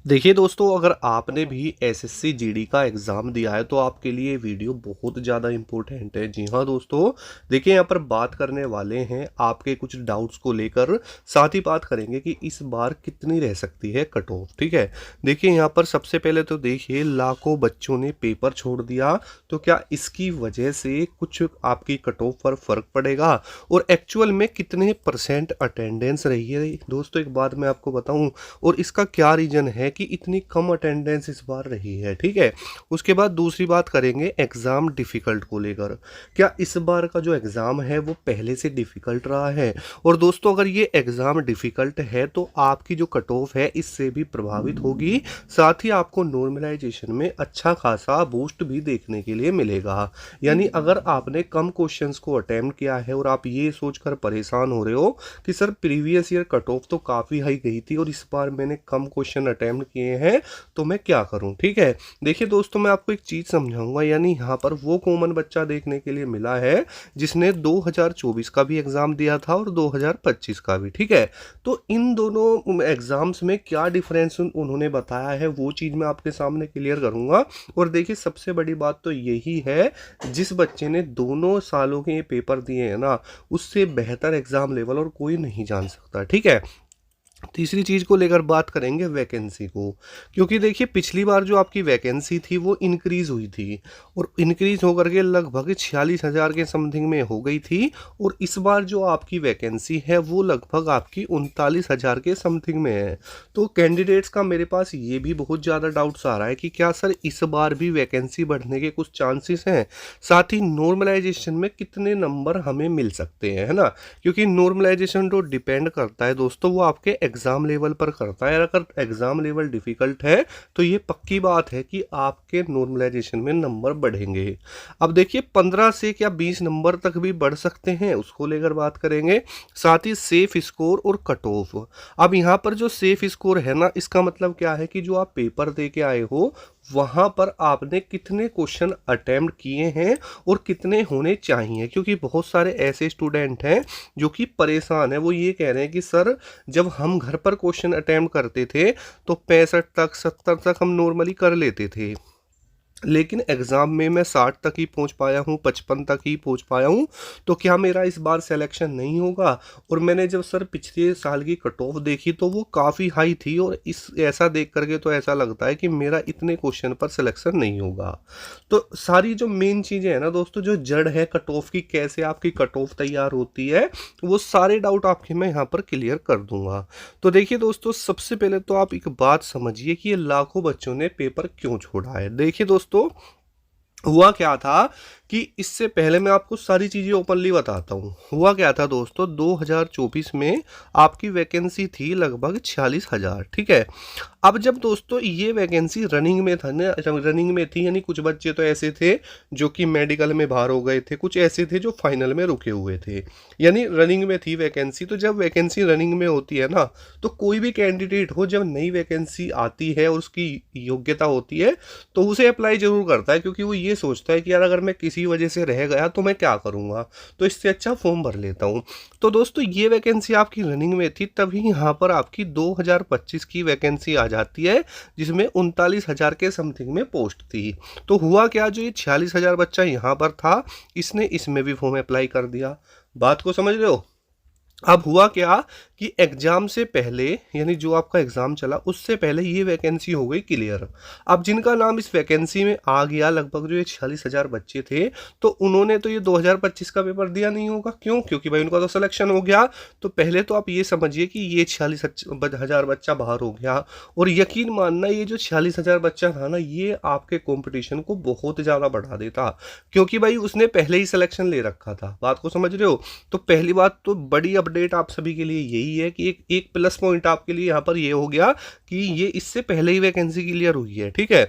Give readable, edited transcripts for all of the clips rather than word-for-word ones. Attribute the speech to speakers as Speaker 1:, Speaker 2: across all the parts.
Speaker 1: देखिए दोस्तों, अगर आपने भी एसएससी जीडी का एग्ज़ाम दिया है तो आपके लिए ये वीडियो बहुत ज़्यादा इम्पोर्टेंट है। जी हाँ दोस्तों, देखिए यहाँ पर बात करने वाले हैं आपके कुछ डाउट्स को लेकर, साथ ही बात करेंगे कि इस बार कितनी रह सकती है कट ऑफ। ठीक है, देखिए यहाँ पर सबसे पहले तो देखिए लाखों बच्चों ने पेपर छोड़ दिया, तो क्या इसकी वजह से कुछ आपकी कट ऑफ पर फ़र्क पड़ेगा और एक्चुअल में कितने परसेंट अटेंडेंस रही है दोस्तों, एक बात मैं आपको बताऊँ और इसका क्या रीज़न है कि इतनी कम अटेंडेंस इस बार रही है। ठीक है, उसके बाद दूसरी बात करेंगे एग्ज़ाम डिफ़िकल्ट को लेकर। क्या इस बार का जो एग्ज़ाम है वो पहले से डिफ़िकल्ट रहा है? और दोस्तों अगर ये एग्ज़ाम डिफ़िकल्ट है तो आपकी जो कट ऑफ है इससे भी प्रभावित होगी, साथ ही आपको नॉर्मलाइजेशन में अच्छा खासा बूस्ट भी देखने के लिए मिलेगा। यानी अगर आपने कम क्वेश्चंस को अटेम्प्ट किया है और आप ये सोचकर परेशान हो रहे हो कि sir previous year cut off तो काफ़ी हाई गई थी और इस बार मैंने कम क्वेश्चन अटेम्प्ट किए हैं, तो मैं क्या करूं? ठीक है, देखिए दोस्तों मैं आपको एक चीज़ समझाऊंगा। यानी यहाँ पर वो कॉमन बच्चा देखने के लिए मिला है जिसने 2024 का भी एग्ज़ाम दिया था और 2025 का भी। ठीक है, तो इन दोनों एग्ज़ाम्स में क्या डिफरेंस उन्होंने बताया है वो चीज़ मैं आपके सामने क्लियर करूंगा। और देखिए सबसे बड़ी बात तो यही है, जिस बच्चे ने दोनों सालों के ये पेपर दिए हैं ना, उससे बेहतर एग्ज़ाम लेवल और कोई नहीं जान सकता। ठीक है, तीसरी चीज़ को लेकर बात करेंगे वैकेंसी को, क्योंकि देखिए पिछली बार जो आपकी वैकेंसी थी वो इंक्रीज़ हुई थी और इंक्रीज़ होकर के लगभग 46,000 के समथिंग में हो गई थी। और इस बार जो आपकी वैकेंसी है वो लगभग आपकी 39,000 के समथिंग में है। तो कैंडिडेट्स का मेरे पास ये भी बहुत ज़्यादा डाउट्स आ रहा है कि क्या सर इस बार भी वैकेंसी बढ़ने के कुछ चांसेस हैं, साथ ही नॉर्मलाइजेशन में कितने नंबर हमें मिल सकते हैं, है ना? क्योंकि नॉर्मलाइजेशन जो डिपेंड करता है दोस्तों वो आपके एग्ज़ाम लेवल पर करता है। अगर एग्ज़ाम लेवल डिफ़िकल्ट है तो ये पक्की बात है कि आपके नॉर्मलाइजेशन में नंबर बढ़ेंगे। अब देखिए 15 से क्या 20 नंबर तक भी बढ़ सकते हैं, उसको लेकर बात करेंगे। साथ ही सेफ स्कोर और कट ऑफ। अब यहाँ पर जो सेफ स्कोर है ना, इसका मतलब क्या है कि जो आप पेपर दे के आए हो वहाँ पर आपने कितने क्वेश्चन अटेम्प्ट किए हैं और कितने होने चाहिए। क्योंकि बहुत सारे ऐसे स्टूडेंट हैं जो कि परेशान हैं, वो ये कह रहे हैं कि सर जब हम घर पर क्वेश्चन अटेम्प्ट करते थे तो 65 तक 70 तक हम नॉर्मली कर लेते थे, लेकिन एग्ज़ाम में मैं 60 तक ही पहुंच पाया हूं, 55 तक ही पहुंच पाया हूं, तो क्या मेरा इस बार सिलेक्शन नहीं होगा? और मैंने जब सर पिछले साल की कट ऑफ देखी तो वो काफ़ी हाई थी और इस ऐसा देख करके तो ऐसा लगता है कि मेरा इतने क्वेश्चन पर सिलेक्शन नहीं होगा। तो सारी जो मेन चीज़ें हैं ना दोस्तों, जो जड़ है कट ऑफ की, कैसे आपकी कट ऑफ तैयार होती है, वो सारे डाउट आपके मैं यहाँ पर क्लियर कर दूंगा। तो देखिए दोस्तों, सबसे पहले तो आप एक बात समझिए कि ये लाखों बच्चों ने पेपर क्यों छोड़ा है। देखिए दोस्तों, हुआ क्या था कि इससे पहले मैं आपको सारी चीज़ें ओपनली बताता हूँ। हुआ क्या था दोस्तों, 2024 में आपकी वैकेंसी थी लगभग 46,000। ठीक है, अब जब दोस्तों ये वैकेंसी रनिंग में था ना, रनिंग में थी, यानी कुछ बच्चे तो ऐसे थे जो कि मेडिकल में बाहर हो गए थे, कुछ ऐसे थे जो फाइनल में रुके हुए थे, यानी रनिंग में थी वैकेंसी। तो जब वैकेंसी रनिंग में होती है ना, तो कोई भी कैंडिडेट हो, जब नई वैकेंसी आती है और उसकी योग्यता होती है तो उसे अप्लाई जरूर करता है, क्योंकि वो ये सोचता है कि यार अगर मैं किसी वजह से रह गया तो मैं क्या करूँगा, तो इससे अच्छा फॉर्म भर लेता हूँ। तो दोस्तों ये वैकेंसी आपकी रनिंग में थी, तभी यहाँ पर आपकी 2025 की वैकेंसी आ जाती है जिसमें 39,000 के समथिंग में पोस्ट थी। तो हुआ क्या, जो ये 46,000 बच्चा यहाँ पर था इसने इसमें भी फॉर्म अप्लाई कर दिया। बात को समझ रहे हो? अब हुआ क्या कि एग्जाम से पहले, यानी जो आपका एग्जाम चला उससे पहले ये वैकेंसी हो गई क्लियर। अब जिनका नाम इस वैकेंसी में आ गया, लगभग जो ये 46,000 बच्चे थे, तो उन्होंने तो ये 2025 का पेपर दिया नहीं होगा। क्यों? क्योंकि भाई उनका तो सिलेक्शन हो गया। तो पहले तो आप ये समझिए कि ये 46,000 बच्चा बाहर हो गया। और यकीन मानना, ये जो 46,000 बच्चा था ना, ये आपके कॉम्पिटिशन को बहुत ज़्यादा बढ़ा देता, क्योंकि भाई उसने पहले ही सिलेक्शन ले रखा था। बात को समझ रहे हो? तो पहली बात तो बड़ी अपडेट आप सभी के लिए यही है कि एक प्लस पॉइंट आपके लिए यहाँ पर ये हो गया कि ये इससे पहले ही वैकेंसी क्लियर हुई है। ठीक है,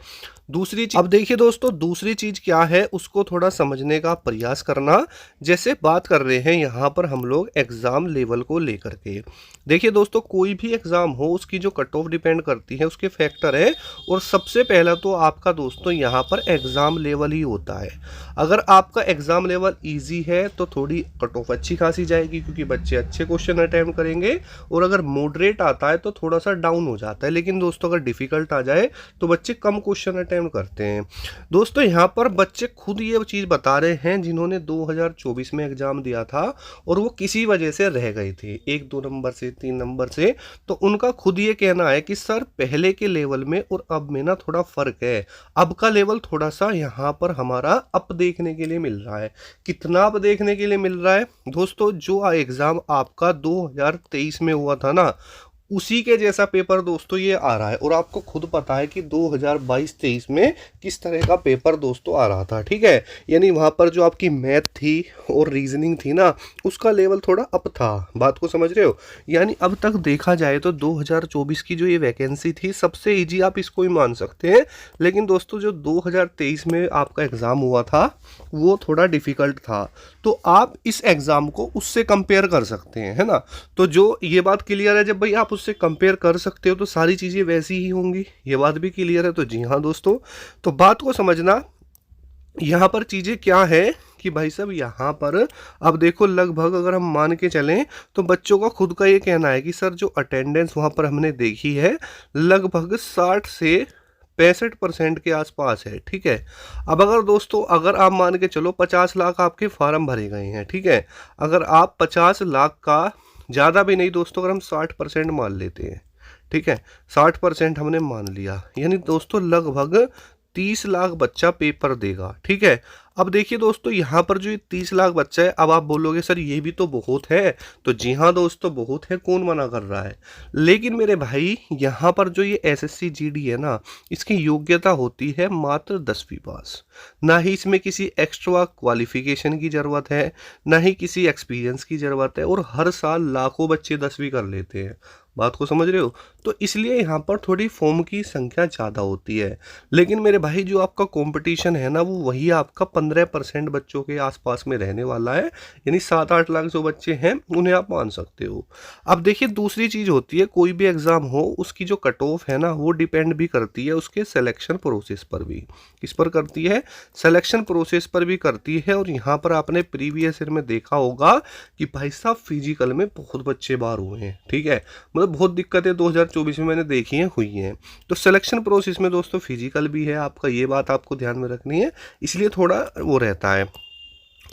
Speaker 1: दूसरी चीज, अब देखिए दोस्तों दूसरी चीज क्या है उसको थोड़ा समझने का प्रयास करना। जैसे बात कर रहे हैं यहाँ पर हम लोग एग्जाम लेवल को लेकर के। देखिए दोस्तों, कोई भी एग्जाम हो उसकी जो कट ऑफ डिपेंड करती है उसके फैक्टर है, और सबसे पहला तो आपका दोस्तों यहाँ पर एग्जाम लेवल ही होता है। अगर आपका एग्जाम लेवल ईजी है तो थोड़ी कट ऑफ अच्छी खासी जाएगी, क्योंकि बच्चे अच्छे क्वेश्चन अटेम्प्ट करेंगे। जाएंगे, और अगर मॉडरेट आता है तो थोड़ा सा डाउन हो जाता है, लेकिन दोस्तों अगर डिफ़िकल्ट आ जाए तो बच्चे कम क्वेश्चन अटेम्प्ट करते हैं। दोस्तों यहाँ पर बच्चे खुद ये चीज़ बता रहे हैं जिन्होंने 2024 में एग्ज़ाम दिया था और वो किसी वजह से रह गए थे 1-2 नंबर से, 3 नंबर से। तो उनका खुद ये कहना है कि सर पहले के लेवल में और अब में ना थोड़ा फ़र्क है, अब का लेवल थोड़ा सा यहाँ पर हमारा अप देखने के लिए मिल रहा है। कितना अप देखने के लिए मिल रहा है दोस्तों, जो एग्ज़ाम आपका 2023 में हुआ था ना, उसी के जैसा पेपर दोस्तों ये आ रहा है। और आपको खुद पता है कि 2022-23 में किस तरह का पेपर दोस्तों आ रहा था, ठीक है। यानी वहाँ पर जो आपकी मैथ थी और रीजनिंग थी ना, उसका लेवल थोड़ा अप था। बात को समझ रहे हो। यानी अब तक देखा जाए तो 2024 की जो ये वैकेंसी थी सबसे ईजी आप इसको ही मान सकते हैं। लेकिन दोस्तों जो 2023 में आपका एग्ज़ाम हुआ था वो थोड़ा डिफ़िकल्ट था, तो आप इस एग्ज़ाम को उससे कंपेयर कर सकते हैं, है ना। तो जो ये बात क्लियर है, जब भाई आप उससे कंपेयर कर सकते हो तो सारी चीज़ें वैसी ही होंगी, ये बात भी क्लियर है। तो जी हाँ दोस्तों, तो बात को समझना, यहाँ पर चीज़ें क्या है कि भाई साहब यहाँ पर अब देखो, लगभग अगर हम मान के चलें तो बच्चों का खुद का ये कहना है कि सर जो अटेंडेंस वहाँ पर हमने देखी है लगभग 60 से 65% के आसपास है, ठीक है। अब अगर दोस्तों अगर आप मान के चलो 50 लाख आपके फार्म भरे गए हैं, ठीक है। अगर आप 50 लाख का, ज़्यादा भी नहीं दोस्तों, अगर हम 60% मान लेते हैं, ठीक है, 60% हमने मान लिया, यानी दोस्तों लगभग 30 लाख बच्चा पेपर देगा, ठीक है। अब देखिए दोस्तों यहाँ पर जो ये 30 लाख बच्चा है, अब आप बोलोगे सर ये भी तो बहुत है। तो जी हाँ दोस्तों बहुत है, कौन मना कर रहा है। लेकिन मेरे भाई यहाँ पर जो ये एसएससी जीडी है ना, इसकी योग्यता होती है मात्र 10वीं पास। ना ही इसमें किसी एक्स्ट्रा क्वालिफिकेशन की ज़रूरत है, ना ही किसी एक्सपीरियंस की ज़रूरत है, और हर साल लाखों बच्चे 10वीं कर लेते हैं। बात को समझ रहे हो। तो इसलिए यहाँ पर थोड़ी फॉर्म की संख्या ज़्यादा होती है। लेकिन मेरे भाई जो आपका कंपटीशन है ना, वो वही आपका 15% बच्चों के आसपास में रहने वाला है। यानी 7-8 लाख जो बच्चे हैं उन्हें आप मान सकते हो। अब देखिए दूसरी चीज़ होती है, कोई भी एग्ज़ाम हो उसकी जो कट ऑफ है ना, वो डिपेंड भी करती है उसके सिलेक्शन प्रोसेस पर भी। किस पर करती है? सिलेक्शन प्रोसेस पर भी करती है। और यहाँ पर आपने प्रीवियस ईयर में देखा होगा कि भाई साहब फिजिकल में बहुत बच्चे बाहर हुए हैं, ठीक है। मतलब बहुत दिक्कतें 2024 में मैंने देखी हैं, हुई हैं। तो सिलेक्शन प्रोसेस में दोस्तों फिजिकल भी है आपका, ये बात आपको ध्यान में रखनी है, इसलिए थोड़ा वो रहता है।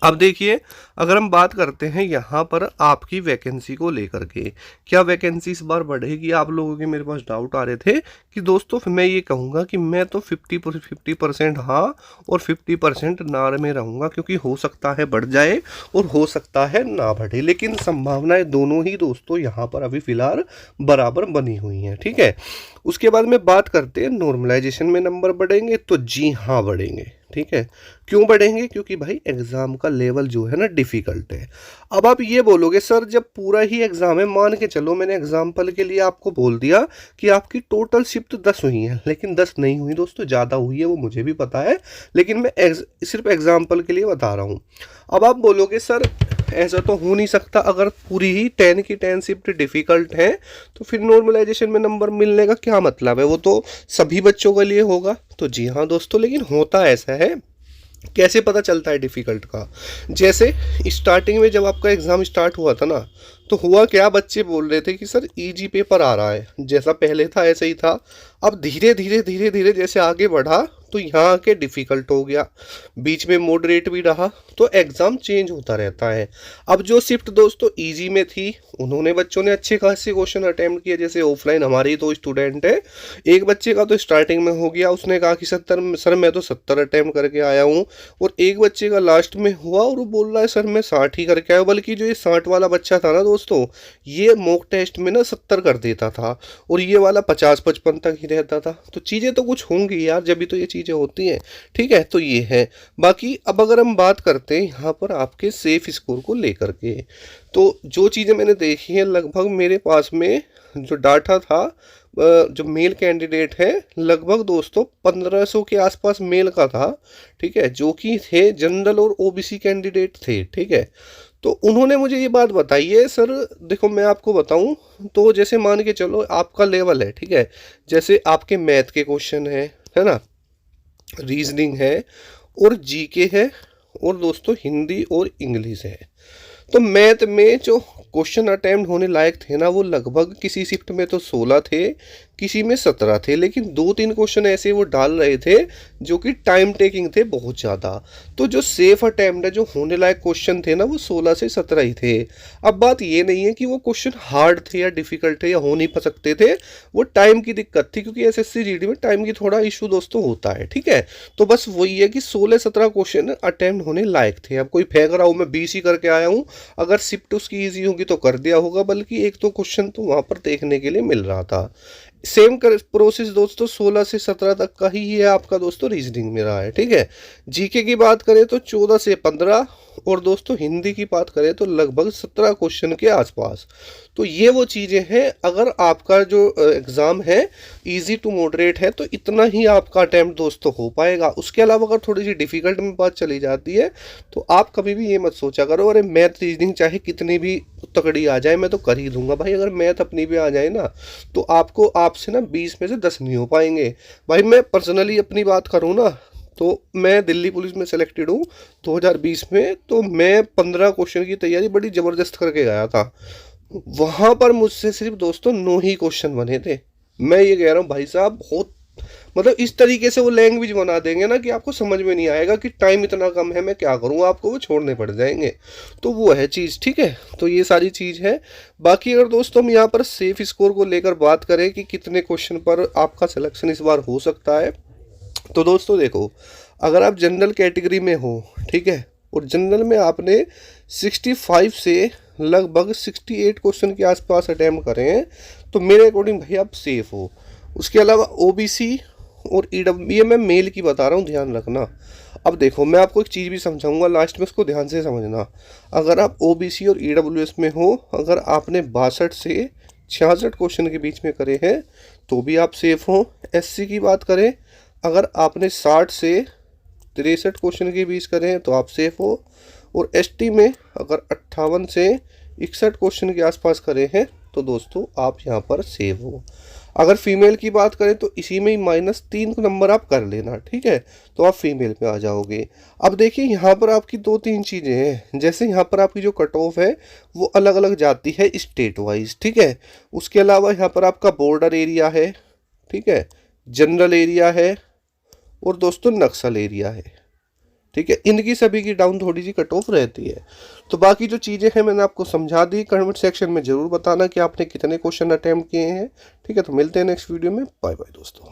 Speaker 1: अब देखिए अगर हम बात करते हैं यहाँ पर आपकी वैकेंसी को लेकर के, क्या वैकेंसी इस बार बढ़ेगी, आप लोगों के मेरे पास डाउट आ रहे थे कि दोस्तों मैं ये कहूँगा कि मैं तो 50% हाँ और 50% ना में रहूँगा, क्योंकि हो सकता है बढ़ जाए और हो सकता है ना बढ़े, लेकिन संभावनाएं दोनों ही दोस्तों यहाँ पर अभी फिलहाल बराबर बनी हुई हैं, ठीक है। उसके बाद में बात करते हैं नॉर्मलाइजेशन में नंबर बढ़ेंगे, तो जी हाँ बढ़ेंगे, ठीक है। क्यों बढ़ेंगे? क्योंकि भाई एग्ज़ाम का लेवल जो है ना डिफ़िकल्ट है। अब आप ये बोलोगे सर जब पूरा ही एग्ज़ाम है, मान के चलो मैंने एग्जांपल के लिए आपको बोल दिया कि आपकी टोटल शिफ्ट 10 हुई है, लेकिन 10 नहीं हुई दोस्तों, ज़्यादा हुई है वो मुझे भी पता है, लेकिन मैं सिर्फ एग्जांपल के लिए बता रहा हूँ। अब आप बोलोगे सर ऐसा तो हो नहीं सकता, अगर पूरी ही 10 की 10 शिफ्ट डिफ़िकल्ट है तो फिर नॉर्मलाइजेशन में नंबर मिलने का क्या मतलब है, वो तो सभी बच्चों के लिए होगा। तो जी हाँ दोस्तों, लेकिन होता ऐसा है। कैसे पता चलता है डिफ़िकल्ट का? जैसे स्टार्टिंग में जब आपका एग्ज़ाम स्टार्ट हुआ था ना, तो हुआ क्या, बच्चे बोल रहे थे कि सर इजी पेपर आ रहा है, जैसा पहले था ऐसे ही था। अब धीरे धीरे जैसे आगे बढ़ा तो यहाँ आके डिफ़िकल्ट हो गया, बीच में मॉडरेट भी रहा, तो एग्ज़ाम चेंज होता रहता है। अब जो शिफ्ट दोस्तों इजी में थी, उन्होंने बच्चों ने अच्छे खासे क्वेश्चन अटैम्प्ट किए। जैसे ऑफलाइन हमारे ही तो स्टूडेंट है, एक बच्चे का तो स्टार्टिंग में हो गया, उसने कहा कि 70 सर मैं तो 70 अटैम्प्ट करके आया हूँ, और एक बच्चे का लास्ट में हुआ और वो बोल रहा है सर मैं 60 ही करके आया। बल्कि जो ये 60 वाला बच्चा था ना दोस्तों, ये मॉक टेस्ट में ना 70 कर देता था, और ये वाला 50-55 तक ही रहता था। तो चीज़ें तो कुछ होंगी यार, जब भी तो ये चीज़ें होती हैं, ठीक है। तो ये है। बाकी अब अगर हम बात करते हैं यहाँ पर आपके सेफ स्कोर को लेकर के, तो जो चीज़ें मैंने देखी हैं, लगभग मेरे पास में जो डाटा था, जो मेल कैंडिडेट है लगभग दोस्तों 1500 के आसपास मेल का था, ठीक है, जो कि थे जनरल और ओबीसी कैंडिडेट थे, ठीक है। तो उन्होंने मुझे ये बात बताई है सर, देखो मैं आपको बताऊं, तो जैसे मान के चलो आपका लेवल है, ठीक है, जैसे आपके मैथ के क्वेश्चन है ना, रीजनिंग है और जीके है, और दोस्तों हिंदी और इंग्लिश है। तो मैथ में जो क्वेश्चन अटेम्प्ट होने लायक थे ना, वो लगभग किसी शिफ्ट में तो 16 थे, किसी में 17 थे, लेकिन 2-3 क्वेश्चन ऐसे वो डाल रहे थे जो कि टाइम टेकिंग थे बहुत ज़्यादा। तो जो सेफ अटेम्प्ट है, जो होने लायक क्वेश्चन थे ना, वो 16 से 17 ही थे। अब बात ये नहीं है कि वो क्वेश्चन हार्ड थे या डिफिकल्ट थे या हो नहीं सकते थे, वो टाइम की दिक्कत थी, क्योंकि एसएससी जीडी में टाइम की थोड़ा इशू दोस्तों होता है, ठीक है। तो बस वही है कि 16-17 क्वेश्चन अटेम्प्ट होने लायक थे। अब कोई फेंक रहा हूँ मैं 20 ही करके आया हूँ, अगर शिफ्ट उसकी ईजी होगी तो कर दिया होगा, बल्कि एक दो क्वेश्चन तो वहां पर देखने के लिए मिल रहा था। सेम प्रोसेस दोस्तों 16 से 17 तक का ही है आपका दोस्तों, रीजनिंग में रहा है, ठीक है। जीके की बात करें तो 14 से 15, और दोस्तों हिंदी की बात करें तो लगभग 17 क्वेश्चन के आसपास। तो ये वो चीज़ें हैं, अगर आपका जो एग्ज़ाम है इजी टू मॉडरेट है तो इतना ही आपका अटैम्प्ट दोस्तों हो पाएगा। उसके अलावा अगर थोड़ी सी डिफिकल्ट में बात चली जाती है तो आप कभी भी ये मत सोचा करो अरे मैथ रीजनिंग चाहे कितनी भी तगड़ी आ जाए मैं तो कर ही दूंगा। भाई अगर मैथ अपनी भी आ जाए ना तो आपको आपसे ना 20 में से 10 नहीं हो पाएंगे। भाई मैं पर्सनली अपनी बात करूँ ना, तो मैं दिल्ली पुलिस में सिलेक्टेड हूँ 2020 में, तो मैं 15 क्वेश्चन की तैयारी बड़ी ज़बरदस्त करके गया था। वहाँ पर मुझसे सिर्फ दोस्तों 9 ही क्वेश्चन बने थे। मैं ये कह रहा हूँ भाई साहब, बहुत मतलब इस तरीके से वो लैंग्वेज बना देंगे ना कि आपको समझ में नहीं आएगा कि टाइम इतना कम है मैं क्या करूँ, आपको वो छोड़ने पड़ जाएंगे। तो वो है चीज़, ठीक है। तो ये सारी चीज़ है। बाकी अगर दोस्तों हम यहाँ पर सेफ स्कोर को लेकर बात करें कि कितने क्वेश्चन पर आपका सिलेक्शन इस बार हो सकता है, तो दोस्तों देखो, अगर आप जनरल कैटेगरी में हो, ठीक है, और जनरल में आपने 65 से लगभग 68 क्वेश्चन के आसपास अटैम्प्ट करें हैं तो मेरे अकॉर्डिंग भाई आप सेफ हो। उसके अलावा ओबीसी और ईडब्ल्यू, ये मैं मेल की बता रहा हूँ, ध्यान रखना। अब देखो मैं आपको एक चीज़ भी समझाऊंगा लास्ट में, उसको ध्यान से समझना। अगर आप ओबीसी और ईडब्ल्यूएस में हो, अगर आपने 62 से 66 क्वेश्चन के बीच में करे हैं तो भी आप सेफ हो। एससी की बात करें, अगर आपने 60 से 63 क्वेश्चन के बीच करे हैं तो आप सेफ हो। और एसटी में अगर 58 से 61 क्वेश्चन के आसपास करे हैं तो दोस्तों आप यहाँ पर सेफ हो। अगर फीमेल की बात करें तो इसी में ही -3 नंबर आप कर लेना, ठीक है, तो आप फीमेल में आ जाओगे। अब देखिए यहाँ पर आपकी 2-3 चीज़ें हैं, जैसे यहाँ पर आपकी जो कट ऑफ है वो अलग अलग जाती है स्टेट वाइज, ठीक है। उसके अलावा यहाँ पर आपका बॉर्डर एरिया है, ठीक है, जनरल एरिया है, और दोस्तों नक्सल एरिया है, ठीक है। इनकी सभी की डाउन थोड़ी सी कट ऑफ रहती है। तो बाकी जो चीज़ें हैं मैंने आपको समझा दी। कमेंट सेक्शन में ज़रूर बताना कि आपने कितने क्वेश्चन अटेम्प्ट किए हैं, ठीक है। तो मिलते हैं नेक्स्ट वीडियो में, बाय बाय दोस्तों।